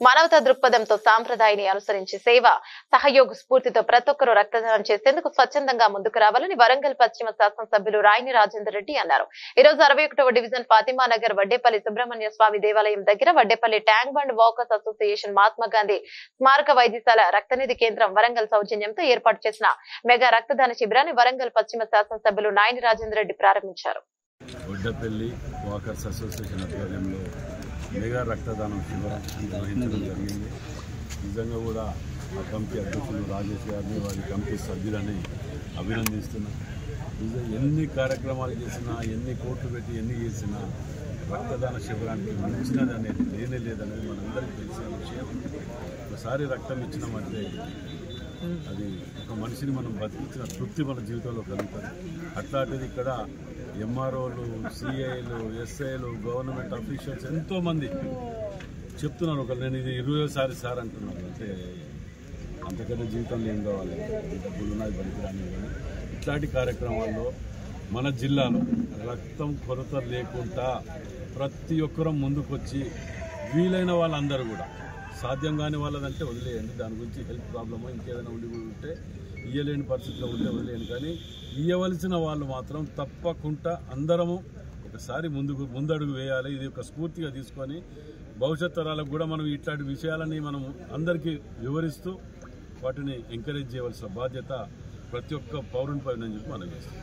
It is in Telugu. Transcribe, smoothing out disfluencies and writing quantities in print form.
మానవతా దృక్పథంతో సాంప్రదాయాన్ని అనుసరించి సేవ సహయోగ స్ఫూర్తితో ప్రతి ఒక్కరూ రక్తదానం చేసేందుకు స్వచ్ఛందంగా ముందుకు రావాలని వరంగల్ పశ్చిమ శాసనసభ్యులు రాయిని రాజేందర్ రెడ్డి అన్నారు. ఈ రోజు 61వ డివిజన్ ఫాతిమా నగర్ వడ్డేపల్లి సుబ్రహ్మణ్య స్వామి దేవాలయం దగ్గర Vaddepalli tank bund walkers association Mahatma Gandhi స్మారక వైద్యశాల రక్తనిధి కేంద్రం వరంగల్ సౌజన్యంతో ఏర్పాటు చేసిన మెగా రక్తదాన శిబిరాన్ని వరంగల్ పశ్చిమ శాసనసభ్యులు రాయిని రాజేందర్ రెడ్డి ప్రారంభించారు. వడ్డేపల్లి వాకర్స్ అసోసియేషన్ ఆధ్వర్యంలో మెగా రక్తదానం శిబిరం నిర్వహించడం జరిగింది. నిజంగా కూడా ఆ కమిటీ అధ్యక్షులు రాజేష్ గారిని వారి కమిటీ సభ్యులని అభినందిస్తున్నాం. ఎన్ని కార్యక్రమాలు చేసినా, ఎన్ని కోట్లు పెట్టి ఎన్ని చేసినా రక్తదాన శిబిరానికి మించినది అనేది లేనే లేదనేది మనందరికీ తెలిసిన విషయం. ఒకసారి రక్తం ఇచ్చినామంటే అది ఒక మనిషిని మనం బతికించిన తృప్తి మన జీవితంలో కలుగుతుంది. అట్లాంటిది ఇక్కడ ఎంఆర్ఓలు, సిఐలు, ఎస్ఐలు, గవర్నమెంట్ అఫీషియల్స్ ఎంతోమంది చెప్తున్నారు. ఒకరు నేను ఇది 20సారి సార్ అంటున్నారు. అంటే అంతకంటే జీవితంలో ఏం కావాలి, డబ్బులు ఉన్నాయి బలికిరాని. ఇట్లాంటి కార్యక్రమాల్లో మన జిల్లాలో రక్తం కొరత లేకుండా ప్రతి ఒక్కరూ ముందుకొచ్చి వీలైన వాళ్ళందరూ కూడా, సాధ్యం కాని వాళ్ళదంటే వదిలేయండి, దాని గురించి హెల్త్ ప్రాబ్లమో ఇంకేదైనా ఉంటే ఇయ్యలేని పరిస్థితిలో ఉంటే వదిలేయండి, కానీ ఇయ్యవలసిన వాళ్ళు మాత్రం తప్పకుండా అందరము ఒకసారి ముందడుగు వేయాలి. ఇది ఒక స్ఫూర్తిగా తీసుకొని భవిష్యత్ తరాలకు కూడా మనం ఇట్లాంటి విషయాలని మనం అందరికీ వివరిస్తూ వాటిని ఎంకరేజ్ చేయవలసిన బాధ్యత ప్రతి ఒక్క పౌరునిపై నేను చెప్పి మనం చేస్తాం.